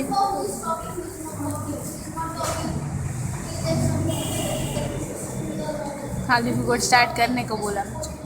मुझे। खाली record start करने को बोला मुझे।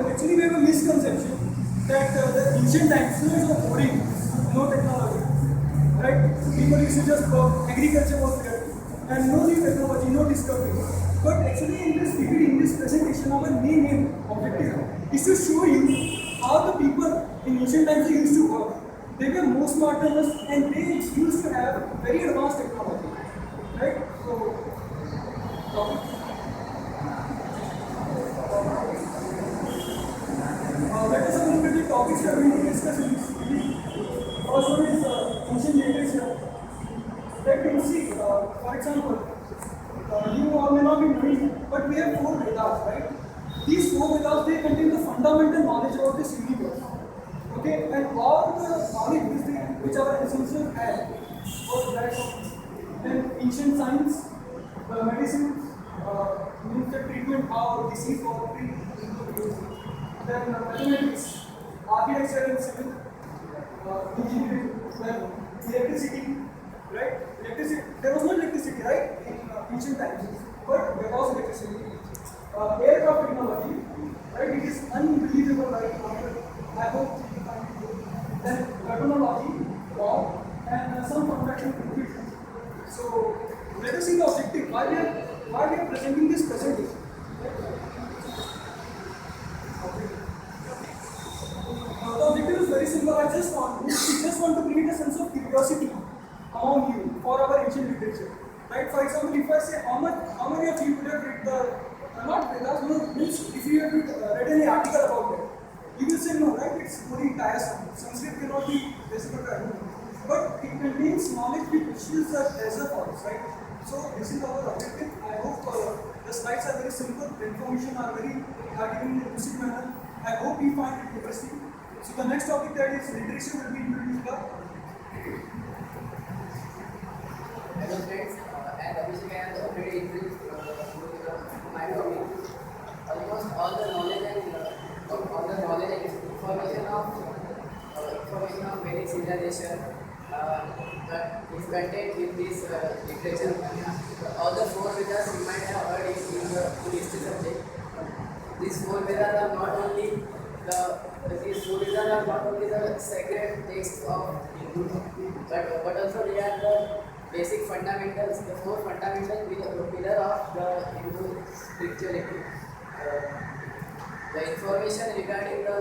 Actually, we have a misconception that the ancient times there was no coding, no technology, right? People used to just work, agriculture was there, and no new technology, no discovery. But actually, in this degree, in this presentation, our main objective is to show you how the people in ancient times used to work. They were more smart than us, and they used to have very advanced technology, right? So, let us look at the topics we are going to discuss in this video. First one is ancient literature. Let me see, for example, you all may not be knowing, but we have 4 Vedas, right? These 4 Vedas, they contain the fundamental knowledge about this universe. Okay, and all the knowledge which our ancestors had was that of then ancient science, medicine, means the treatment, how disease was treated, then mathematics, architecture and civil, engineering, then electricity, right? Electricity. There was no electricity, right, in ancient times, but there was electricity. Aircraft technology, right? It is unbelievable, right? I hope you find it good. Then terminology, law, and some contraction conclusions. So let us see the objective. Why we are presenting this presentation? The objective is very simple. We just want to create a sense of curiosity among you for our ancient literature. Right? For example, if I say how many of you would have read the not Vedas, no, means if you have read any article about it, you will say no, right? It's very tiresome. Sanskrit cannot be difficult to know. But it contains knowledge which is a treasure for us, right? So this is our objective. I hope the slides are very simple. The information are given in a lucid manner. I hope you find it interesting. So the next topic, that is literature, will be introduced by. Hello friends, as Abhishek has already introduced my topic, almost all the knowledge and information of Vedic civilization is contained in this literature. All the 4 Vedas you might have heard in the history subject. These 4 Vedas are not only the sacred texts of Hindu, but also they are the basic fundamentals, the 4 fundamental pillar of the Hindu spirituality. The information regarding the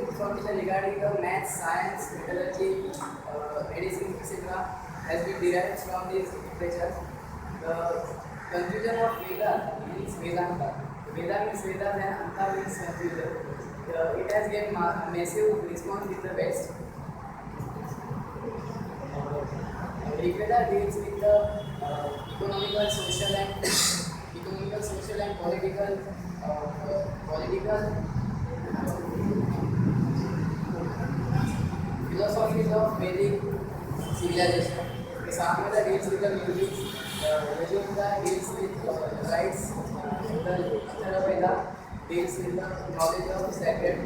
information regarding the maths, science, metallurgy, medicine, etc. has been derived from this literature. The conclusion of Veda means Vedanta. Veda means Vedas and Anta means conclusion. It has gained massive response in the West. Rigveda deals with the economical, social and political philosophies of Vedic civilization. The Samveda deals with the music, Yajurveda deals with rites, the Atharvaveda deals with the knowledge of sacred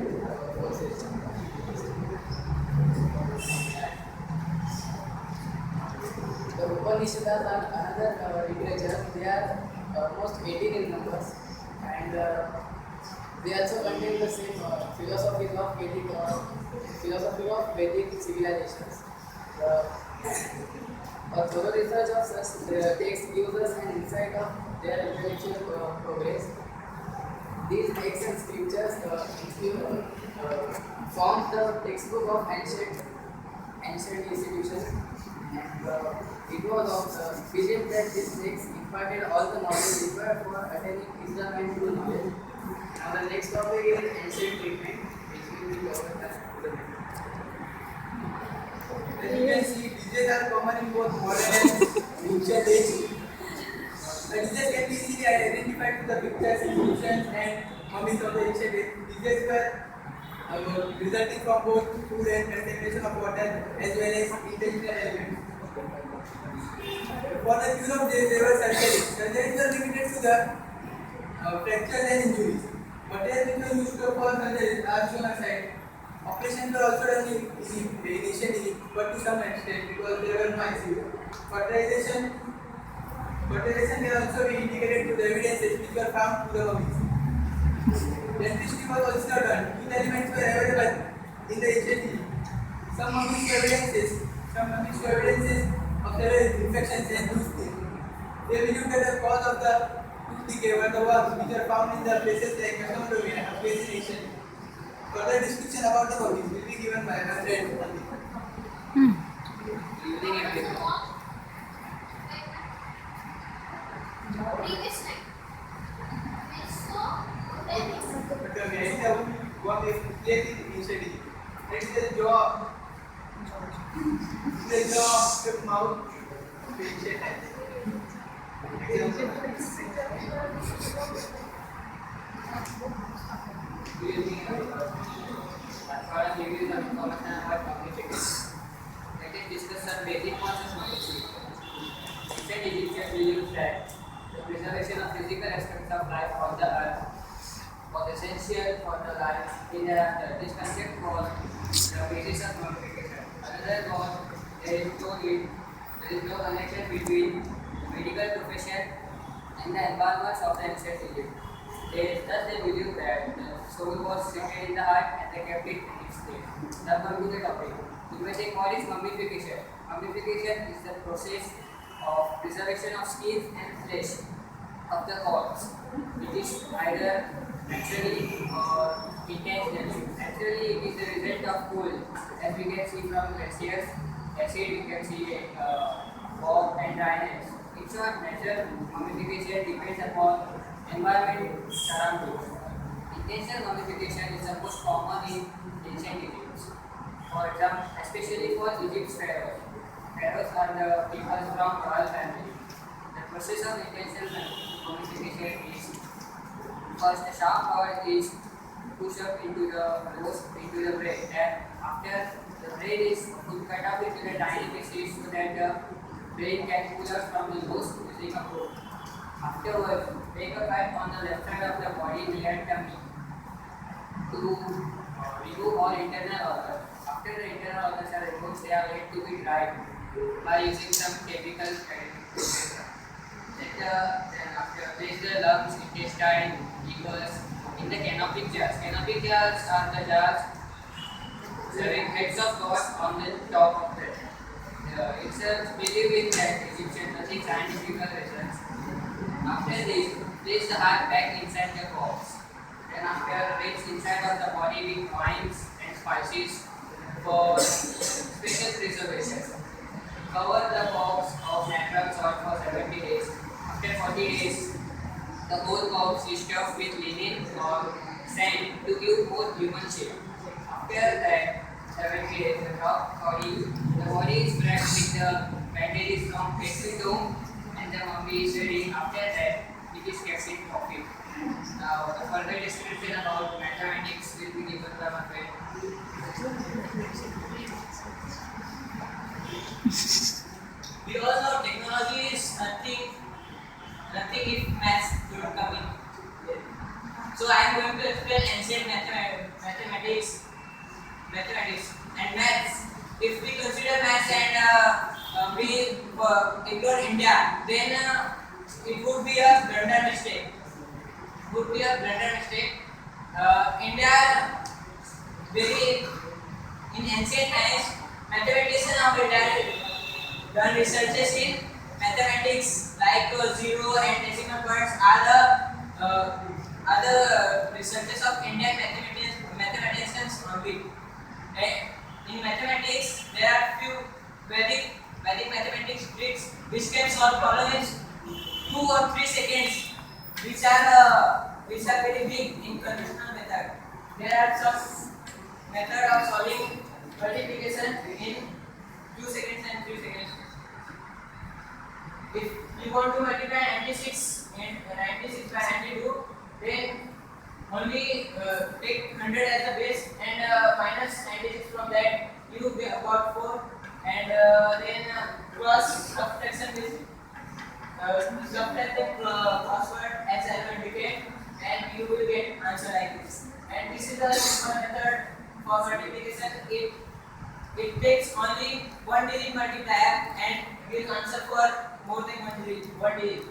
forces. The Upanishads are another literature. They are almost 18 in numbers, and They also contain the same philosophy of Vedic civilizations. The a thorough research of such texts gives us an insight of their intellectual progress. These texts and scriptures form the textbook of ancient institutions, and it was believed that this text imparted all the knowledge required for attaining wisdom and true knowledge. Now the next topic is ancient treatment, which will be covered as student. As you can see, diseases are common in both modern and ancient age. The diseases can be easily identified with the pictures, inscriptions, and mummies of the ancient age. Diseases were resulting from both food and contamination of water as well as intentional elements. For the cure of this, there were surgeries. Surgeries were limited to the fractures and injuries. Materials which were used for surgeries are shown aside. Operations were also done initially, but to some extent because there were no ICU. Fertilization can also be indicated to the evidences which were found to the mummies. Dentistry was also done. Two elements were available in the ancient Egypt. Some mummies were evidences of several infections and tooth decay. They believed that the cause of the tooth decay were the worms which are found in the places like Mesopotamia and Ancient. Further description about the mummies will be given by my friend. Evening everyone. But the idea what is clearly ancient Egypt. That is the jaw. The jaw of the mouth of ancient times. Good evening everyone. As far as giving you some information about mummification, let us discuss some basic concepts of mummification. Ancient Egyptians believed that the preservation of physical aspects of life on the earth was essential for the life in thereafter. This concept was the basis of mummification. Another was there is no connection between medical profession and the embalmers of the ancient Egypt. Thus they believed that the soul was seated in the heart and they kept it in its state. Now come to the topic. You may take what is mummification. Mummification is the process of preservation of skin and flesh of the corpse. It is either naturally or intentionally. Naturally, it is the result of cold, as we can see from glaciers. Acid, we can see fog and dryness. In short, natural mummification depends upon environment surroundings. Intentional mummification is the most common in ancient Egypt. For example, especially for Egypt's pharaohs. Pharaohs are the people from royal family. The process of intentional mummification is first the sharp oil is pushed up into the bread, and after the bread is cut up into the tiny pieces so that the brain can pull out from the nose using a rope. Afterwards, take a cut on the left side of the body near tummy to remove all internal organs. After the internal organs are removed, they are let to be dried by using some chemical process. Then after place the lungs, intestine, livers in the canopic jars. Canopic jars are the jars serving heads of gods on the top of them. It's a belief in that Egyptian nothing scientific reasons. After this, place the heart back inside the corpse. Then after rinse inside of the body with wines and spices for special preservation. Cover the corpse of natural soil for 70 days. After 40 days, the whole corpse is stuffed with linen or sand to give more human shape. After that, 70 days, the body is wrapped with the bandages from head to toe, and the mummy is ready. After that, it is kept in coffin. Now, the further description about mathematics will be given by my friend. Because of technology is nothing if maths don't come in. So I am going to explain ancient mathematics and maths. If we consider maths and we ignore India, then it would be a blunder mistake. very in ancient times, mathematicians have done researches in mathematics like zero and decimal points are the researches of Indian mathematicians only. And in mathematics, there are few Vedic mathematics tricks which can solve problems in 2 or 3 seconds, which are very big in conventional method. There are some method of solving multiplication in 2 seconds and 3 seconds. If you want to multiply 96 and 96 by 92, then only take 100 as the base and minus 96 from that, you get about 4, and then cross subtraction with subtract the crossword as I will indicate, and you will get answer like this. And this is the simple method for multiplication. It takes only 1 digit multiplier and gives answer for more than 1 digit. For the,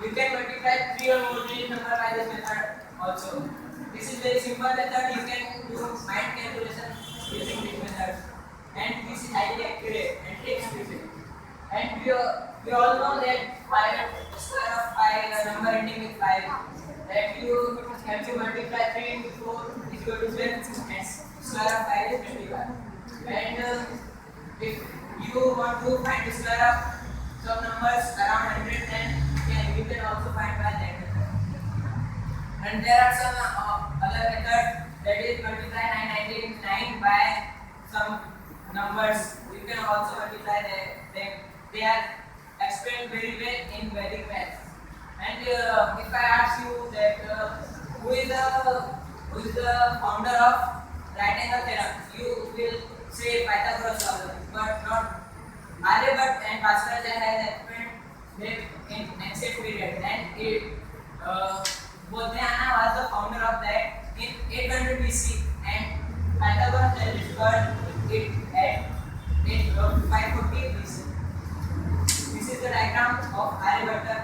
you can multiply 3 or more digit number by this method also. This is very simple method. You can do mind calculation using this method, and this is highly accurate and takes 3 seconds. And we all know that square of 5, number ending with 5, that you have to multiply 3 into 4 is equal to 12, and square of 5 is 25. And if you want to find the square of some numbers around 100, then you can also find by that method. And there are some other methods, that is multiply 999 by some numbers. You can also multiply them. They are explained very well in Vedic math. And if I ask you that who is the founder of right angle theorem, you will say Pythagoras, but not Aryabhatta and Bhaskara has explained them in ancient period. And Bodhayana was the founder of that in 800 BC, and Pythagoras discovered it at 540 BC. This is the diagram of Aryabhatta,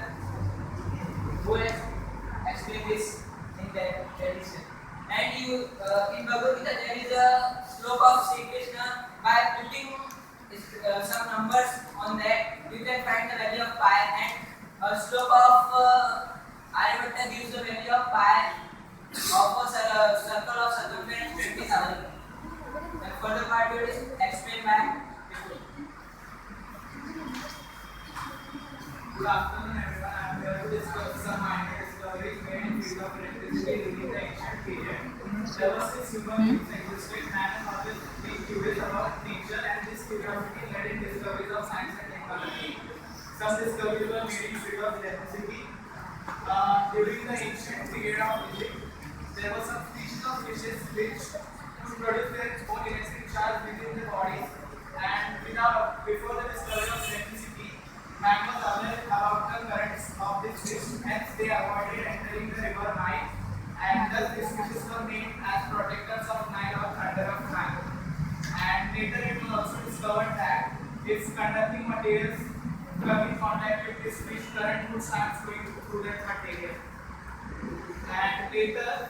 who has explained this in their tradition. And in Bhagavad Gita there is a sloka of Sri Krishna. By putting some numbers on that, you can find the value of pi, and a sloka of Aryabhatta gives the value of pi of a circle of circumference 20,000. And further part will explain by Good afternoon, everyone. I am here to discuss some minor discoveries made in field of electricity during the ancient period. There was this human beings existed, man and always being curious about nature, and this curiosity led in discoveries of science and technology. Some discoveries were made in field of electricity. During the ancient period of Egypt, there were some species of fishes which could produce their own electric charge within their bodies, and before the discovery of electricity, man was aware about the currents of this fish, hence they avoided entering the river Nile, and thus these fishes were named as protectors of Nile or thunder of Nile. And later it was also discovered that if conducting materials come in contact with this fish, current would start flowing through that material. And later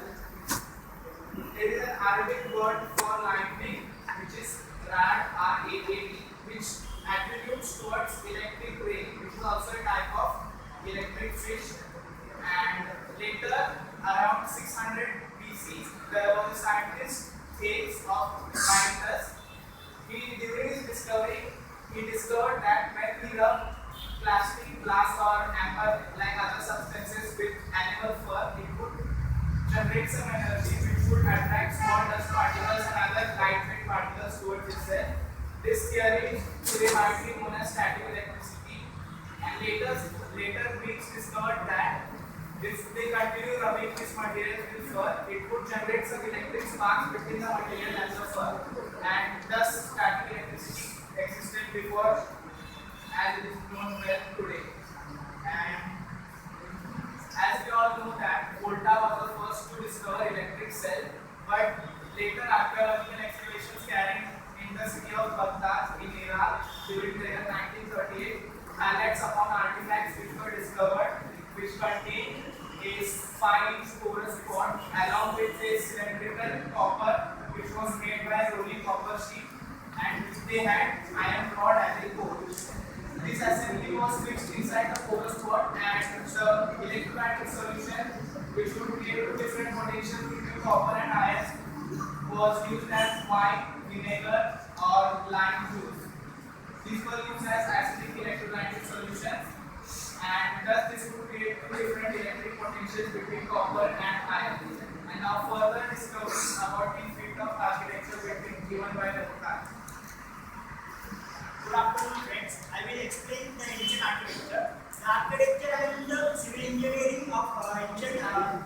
there is an Arabic word for lightning, which is rad, R-A-A-D, which attributes towards electric rain, which is also a type of electric fish. And later, around 600 BC, there was a scientist, Thales of Miletus. During his discovery, he discovered that when he rubbed plastic, glass or amber like other substances with animal fur, it would generate some energy which would attract small dust particles and other lightweight particles towards itself. This theory today might be known as static electricity, and later Greeks discovered that if they continue rubbing this material with fur, it would generate some electric sparks between the material and the fur, and thus static electricity existed before as it is known well today. And as we all know that Volta was the first to discover electric cell, but later archaeological excavations carried in the city of Baghdad in Iraq during the year 1938 highlights upon artifacts which were discovered which contain a 5-inch porous pot along with a cylindrical copper which was made by rolling copper sheet and which they had iron rod as a core. This assembly was fixed inside the porous pot and the electrolytic solution which would create two different potentials between copper and iron was used as wine, vinegar or lime juice. These were used as acidic electrolytic solutions and thus this would create two different electric potentials between copper and iron. And now further discussion about the field of architecture between given by the book. Good afternoon, friends. I will explain the ancient architecture. The architecture and the civil engineering of ancient time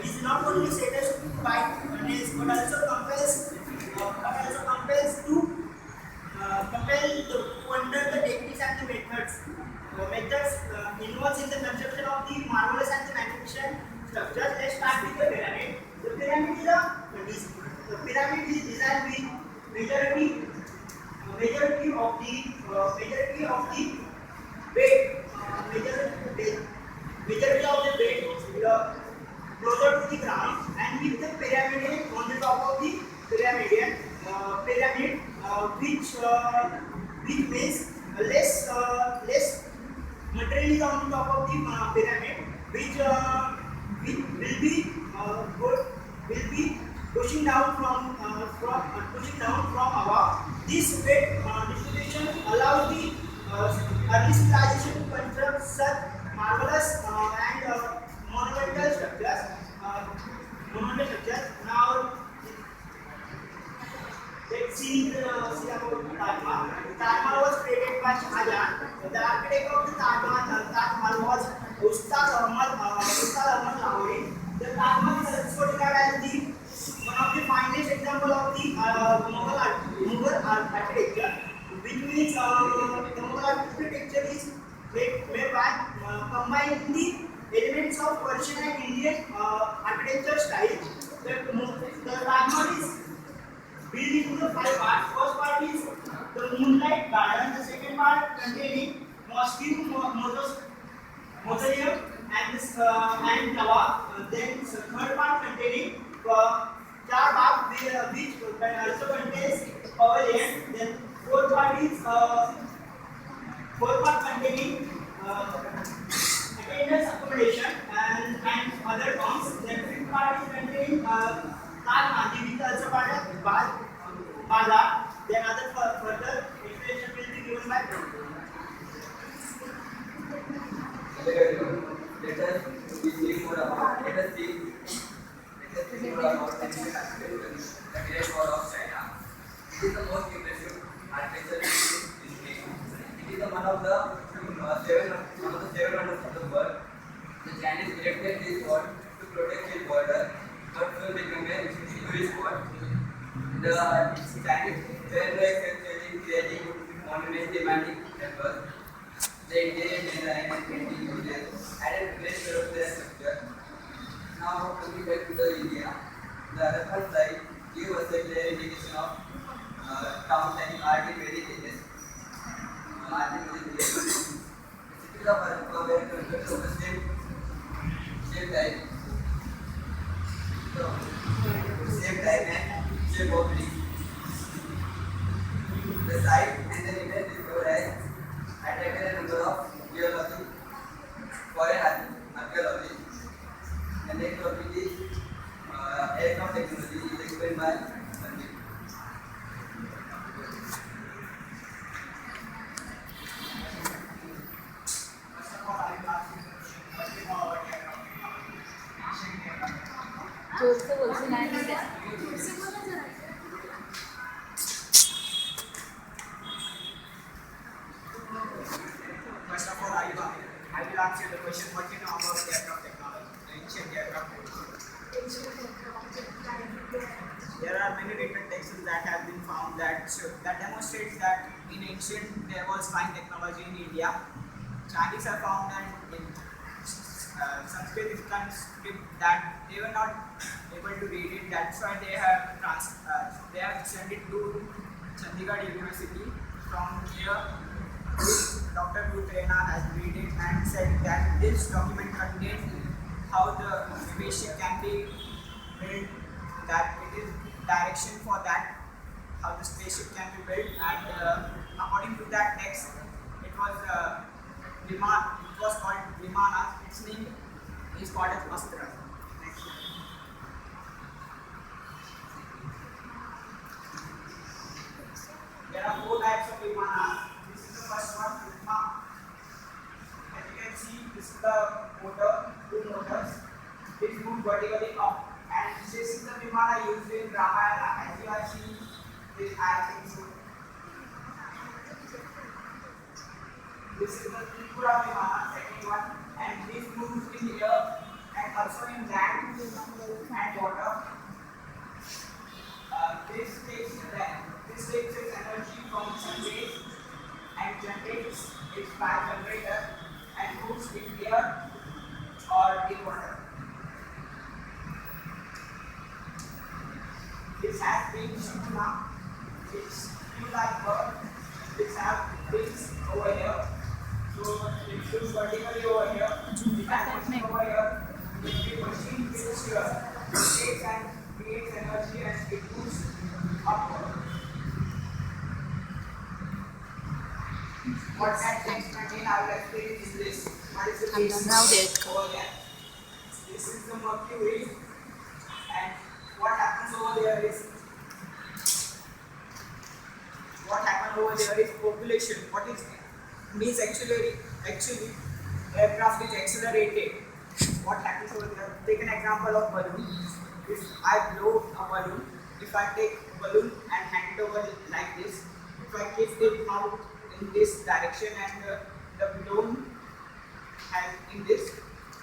is not only satisfied by nails but also compels to under the techniques and the methods. Methods involved in the construction of the marvelous and the magnificent structures. Let's start with the pyramid. The pyramid is designed with majority of the weight closer to the ground and with the pyramid on the top of the pyramid which means less material is on the top of the pyramid which will be pushing down from above. This weight distribution allows the early civilization to construct such marvelous and monumental structures. Now let's see about Taj Mahal. Taj Mahal was created by Shah Jahan. The architect of the Taj Mahal was Ustad Ahmad Lahori. The Taj Mahal is also regarded as one of the finest example of the Mughal architecture, which means the Mughal architecture is made by combining the elements of Persian and Indian architecture style. The Taj Mahal is built into the 5 parts. First part is the Moonlight Garden. The second part containing mausoleum and Tawa. Then third part containing Char Bagh, which also contains pavilion. Then fourth part containing attendance accommodation and other forms. Then fifth part is containing Taj Mahal, which also part of Bazaar. Then other further explanation will be given by Let us see more about the ancient architecture, the Great Wall of China. It is the most impressive architecture in history. It is one of the seven wonders of the world. The Chinese erected this wall to protect its border, but soon became a Jewish wall. The Chinese were successfully creating monuments demanding temples. The interior design and painting uses added great to their structure. Now coming back to the India, the Harappan site gives us a clear indication of towns and art in Vedic ages. The cities of Harappa were constructed of the same type. Same type and shape of tree. The site and the remains discovered has attracted a number of geology, foreign archaeology. The next topic is aircraft technology is explained by Sandeep. first of all I will ask you a question. What do you know about aircraft technology? Ancient aircraft technology. जोर से बोल सुनाई नहीं दे रहा। First of all, I will ask you the question. What do you know about aircraft technology? The ancient aircraft technology. There are many different texts that have been found that demonstrates that in ancient there was flying technology in India. Chinese have found that in Sanskrit is transcript that they were not able to read it. That's why they have sent it to Chandigarh University. From here, Dr. Butrena has read it and said that this document contains spaceship can be built, that it is direction for that, how the spaceship can be built, and according to that text, it was called Vimana. Its name is called as Astra. Next slide. There are 4 types of Vimanas. This is the first one, Vimana. As you can see, this is the motor, 2 motors. It moves vertically up, and this is the Vimana used in Ramayana. As you have seen, this I think so. This is the Tripura Vimana, second one, and this moves in the air and also in land and water. This takes its energy from sun rays and generates its power generator and moves in air or in water. This has wings now. It's like bird. This has wings over here. So it moves vertically over here. It has wings over here. The machine moves here. It takes and creates energy and it moves upward. What that text contains, I will explain is this. What is the base over there? This is the Mercury, and what happens over there is population. What is means actually aircraft is accelerated. What happens over there? Take an example of balloon. If I blow a balloon, if I take a balloon and hand it over like this, if I keep it out in this direction and the balloon has in this,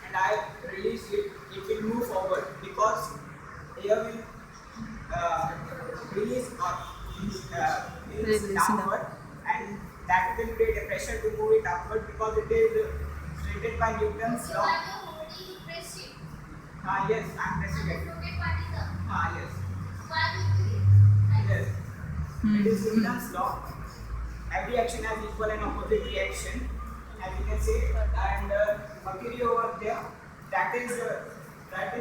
and I release it, it will move forward because air will release downward, and that will create a pressure to move it upward because it is stated by Newton's law. Yes, I am pressing it. Yes. Yes. It is Newton's law. Every action has equal and opposite reaction, as you can see, and Mercury over there, that is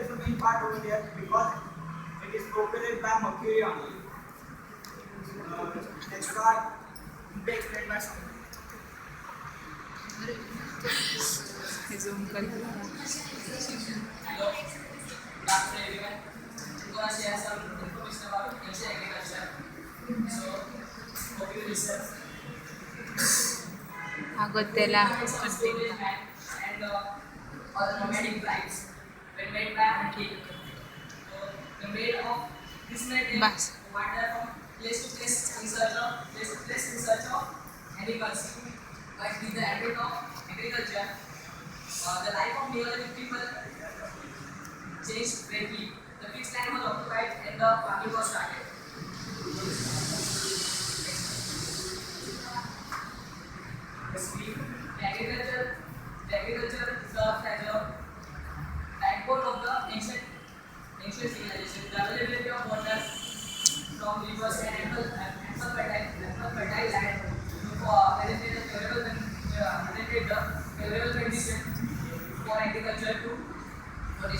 the main part over there because it is propelled by Mercury only. Next part, be explained by someone. Zoom कर Hello, good afternoon everyone. I'm going to share some information about ancient agriculture. So, hope you listen. अगोदला And all the nomadic tribes were made by hunting. So, the made of this made Bas. wander from place to place in search of animals. But with the advent of agriculture, the life of Neolithic people changed greatly. The fixed land was occupied and the farming was started. The agriculture serves as a backbone of the ancient civilization. The availability of water from rivers and ample fertile land presented the favorable condition for agriculture to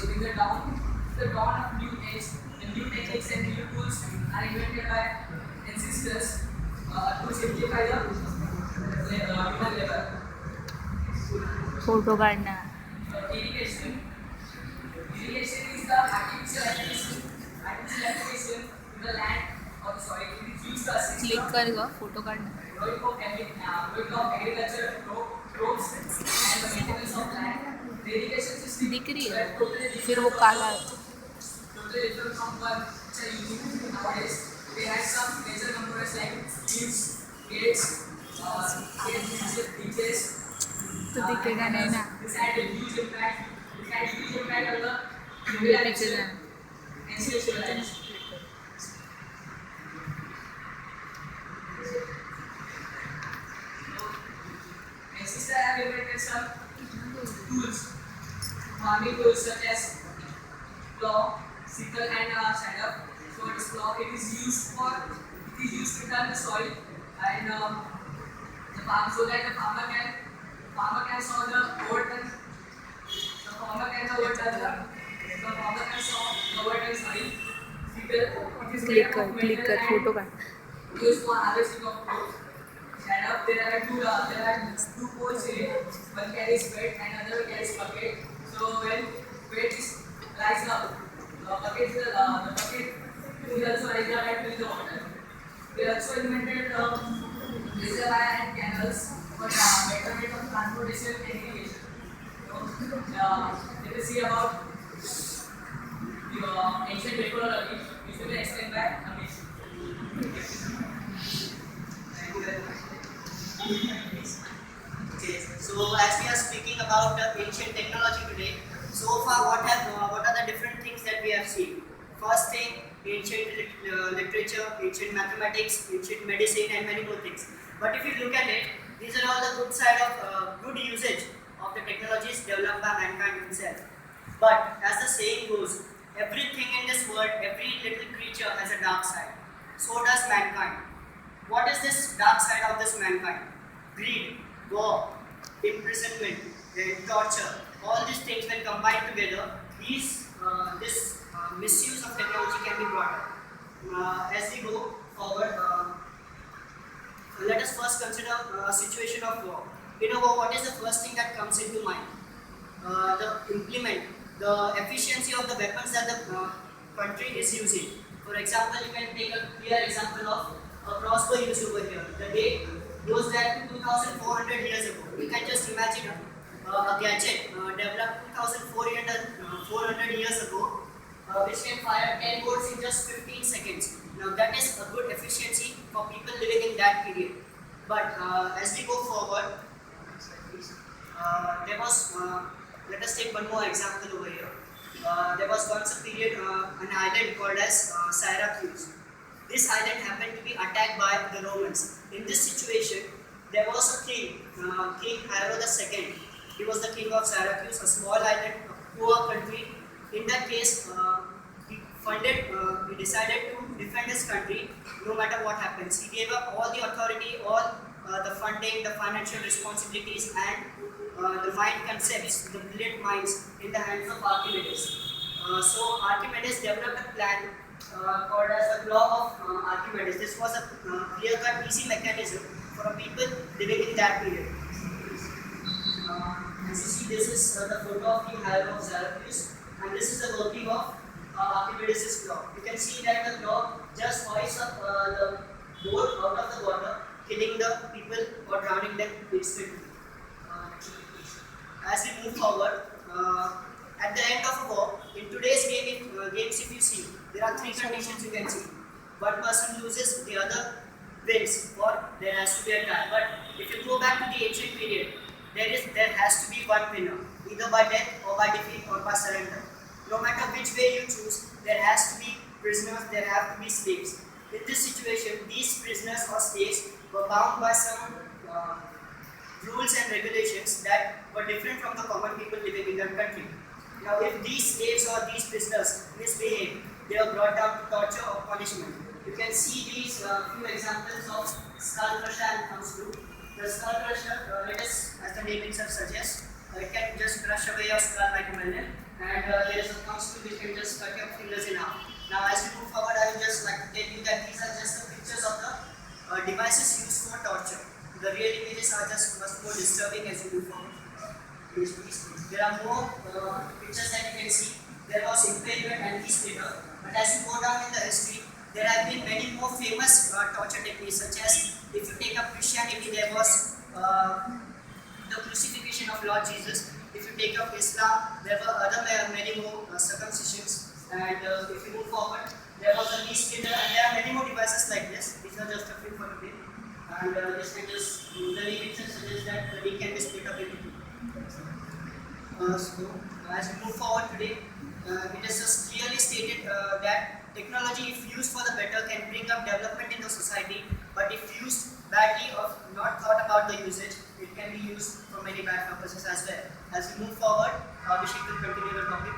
bring the dawn of new age. The new techniques and new tools are invented by ancestors to simplify the human labor. Photo काढना Irrigation is the artificial application to the land or the soil. It is used to assist click कर ग photo काढना growing of agriculture, crops, and the maintenance of land. The irrigation system दिख रही है were totally फिर वो काला है totally different from what which are using nowadays. They had some major components like tubes, gates, ditches. तो दिखेगा नहीं ना This had a huge impact. On the मुझे पीछे जाना ancient civilization. Ancestors have invented some tools, farming tools such as plow, sickle, and saddle. So this plow it is used to turn the soil and the farm so that the farmer can sow the oat and the farmer can turn the the performance of governance oil. It is made click of कर click metal कर and photo काढ. used for harvesting of fruit. And up there are two poles in it. One carries weight and another carries bucket. So when weight is rise up, the bucket is also rise up and fill the water. They also invented reservoir and canals for betterment of transportation and irrigation. So let us see about the ancient technology, which will be explained by Amish. Thank you very much. Okay, so as we are speaking about ancient technology today, so far what are the different things that we have seen? First thing, ancient literature, ancient mathematics, ancient medicine, and many more things. But if you look at it, these are all the good side of good usage of the technologies developed by mankind himself. But as the saying goes, everything in this world, every little creature has a dark side. So does mankind. What is this dark side of this mankind? Greed, war, imprisonment, and torture. All these things when combined together, this misuse of technology can be brought up. As we go forward, let us first consider a situation of war. In a war, what is the first thing that comes into mind? The efficiency of the weapons that the country is using. For example, you can take a clear example of a crossbow used over here. The date goes back to 2,400 years ago. You can just imagine a gadget developed 2,400 years ago, which can fire 10 bolts in just 15 seconds. Now that is a good efficiency for people living in that period. But as we go forward, let us take one more example over here. There was once a period, an island called as Syracuse. This island happened to be attacked by the Romans. In this situation, there was a king, King Hiero II. He was the king of Syracuse, a small island, a poor country. In that case, he decided to defend his country no matter what happens. He gave up all the authority, all the funding, the financial responsibilities, and the mind concepts, the brilliant minds in the hands of Archimedes. So Archimedes developed a plan called as the law of Archimedes. This was a clear-cut, easy mechanism for people living in that period. As you see, this is the photo of King Hiero of Syracuse, and this is the working of Archimedes' law. You can see that the law just hoists up the boat out of the water, killing the people or drowning them instantly. As we move forward, at the end of a war, in today's games, if you see, there are three conditions you can see. One person loses, the other wins, or there has to be a tie. But if you go back to the ancient period, there has to be one winner, either by death or by defeat or by surrender. No matter which way you choose, there has to be prisoners, there have to be slaves. In this situation, these prisoners or slaves were bound by some rules and regulations that were different from the common people living in that country. Now, if these slaves or these prisoners misbehave, they are brought down to torture or punishment. You can see these few examples of skull crusher and thumb screw. The skull crusher, as the name itself suggests, it can just crush away your skull like a melon, and there is a thumb screw which can just cut your fingers in half. Now, as we move forward, I would just like to tell you that these are just the pictures of the devices used for torture. The real images are just much more disturbing as you move forward. There are more pictures that you can see. There was impalement and peacemaker, but as you go down in the history, there have been many more famous torture techniques, such as if you take up Christianity, there was the crucifixion of Lord Jesus. If you take up Islam, there were many more circumcisions. And if you move forward, there was a knee splitter, and there are many more devices like this. These are just a few for today. And this can just, the name itself suggests that the knee can be split up into two. So, as we move forward today, it is just clearly stated that technology, if used for the better, can bring up development in the society, but if used badly or not thought about the usage, it can be used for many bad purposes as well. As we move forward, Abhishek will continue the topic.